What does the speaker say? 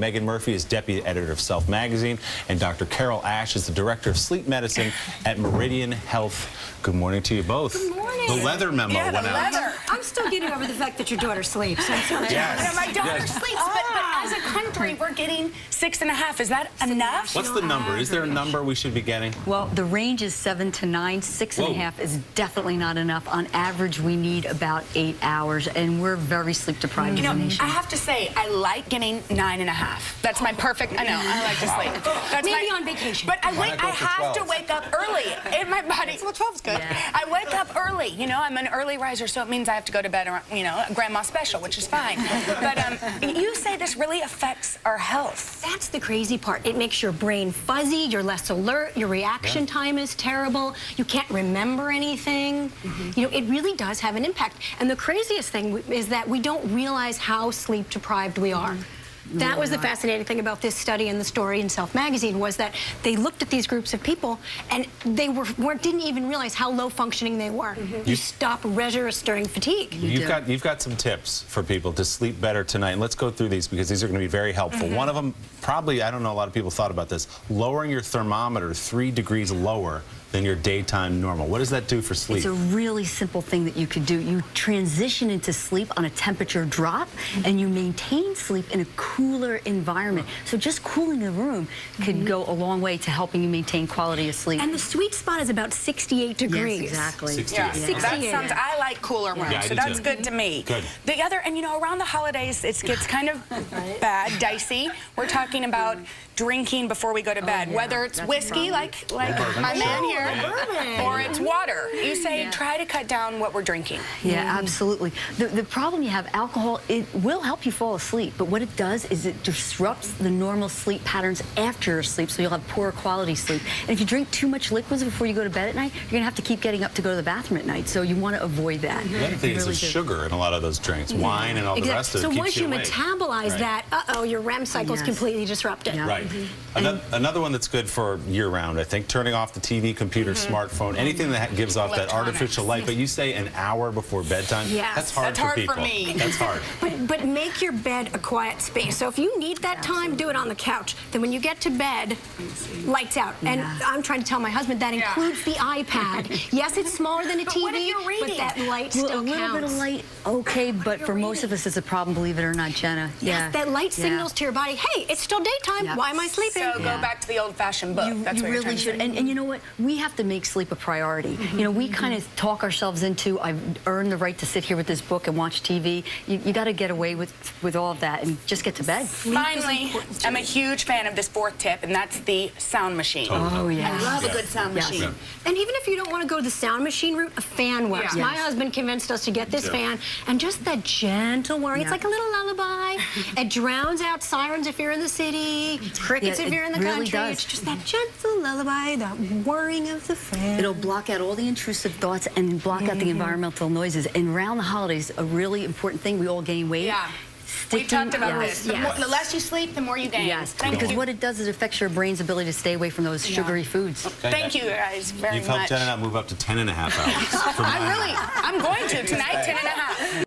Megan Murphy is deputy editor of Self magazine, and Dr. Carol Ash is the director of sleep medicine at Meridian Health. Good morning to you both. Good morning. The leather memo went out. Leather. I'm still getting over the fact that your daughter sleeps. I'm sorry. Yes. My daughter sleeps, but as a country, we're getting 6.5. Is that enough? What's the number? Is there a number we should be getting? Well, the range is 7 to 9. 6.5 is definitely not enough. On average, we need about 8 hours, and we're very sleep deprived as a nation. I have to say, I like getting 9.5. That's my perfect. I know. I like to sleep. That's Maybe on vacation. But I have to wake up early. In my body. Well, 12's good. Yeah. I wake up early. You know, I'm an early riser, so it means I have to go to bed around, you know, grandma special, which is fine. But you say this really affects our health. That's the crazy part. It makes your brain fuzzy, you're less alert, your reaction time is terrible, you can't remember anything. You know, it really does have an impact. And the craziest thing is that we don't realize how sleep deprived we are. That was the fascinating thing about this study and the story in Self magazine, was that they looked at these groups of people and they didn't even realize how low functioning they were. You stop registering fatigue. You've got some tips for people to sleep better tonight, and let's go through these because these are going to be very helpful. One of them, probably, I don't know, a lot of people thought about this, lowering your thermometer 3 degrees lower than your daytime normal. What does that do for sleep? It's a really simple thing that you could do. You transition into sleep on a temperature drop, and you maintain sleep in a cooler environment. So just cooling the room could go a long way to helping you maintain quality of sleep. And the sweet spot is about 68 degrees. Yes, exactly. 68. Yeah, 68. that sounds. I like cooler rooms, Yeah, I so do that's too. good to me. Good. The other, and you know, around the holidays, it gets kind of bad, dicey. We're talking about drinking before we go to bed, whether it's whiskey, like my man here, or it's water. You say try to cut down what we're drinking. Yeah, absolutely. The problem you have, alcohol, it will help you fall asleep, but what it does is it disrupts the normal sleep patterns after your sleep, so you'll have poor quality sleep. And if you drink too much liquids before you go to bed at night, you're going to have to keep getting up to go to the bathroom at night, so you want to avoid that. The other thing is there's sugar in a lot of those drinks, wine and all the rest of it. So keeps once you awake. metabolize that, your REM cycle is completely disrupted. Yeah. Right. Another one that's good for year-round, I think, turning off the TV, computer, smartphone, anything that gives off that artificial light. But you say an hour before bedtime? Yes. That's hard for people. for me. That's hard. But make your bed a quiet space. So if you need that time, do it on the couch. Then when you get to bed, lights out. And I'm trying to tell my husband that includes the iPad. Yes, it's smaller than a TV, what if you're reading? but that light still counts. A little bit of light, okay, but for most of us it's a problem, believe it or not, Jenna. Yes, that light signals to your body, hey, it's still daytime. Why am I sleeping? So go back to the old-fashioned book. That's You what you're really should. And you know what? We have to make sleep a priority. You know, we kind of talk ourselves into, I've earned the right to sit here with this book and watch TV. You got to get away with all of that and just get to bed. Finally, I'm a huge fan of this fourth tip, and that's the sound machine. Oh, yeah. I love a good sound machine. And even if you don't want to go the sound machine route, a fan works. My husband convinced us to get this fan, and just that gentle whirring, it's like a little lullaby. It drowns out sirens if you're in the city, crickets if you're in the country. It's just that gentle lullaby, that whirring of the fan. It'll block out all the intrusive thoughts and block out the environmental noises. And around the holidays, a really important thing, we all gain weight. Yeah. We talked about this. The less you sleep, the more you gain. Yes, because what it does is it affects your brain's ability to stay away from those sugary foods. Thank you guys very much. You've helped Jenna and I move up to 10.5 hours. I'm going to tonight, 10.5.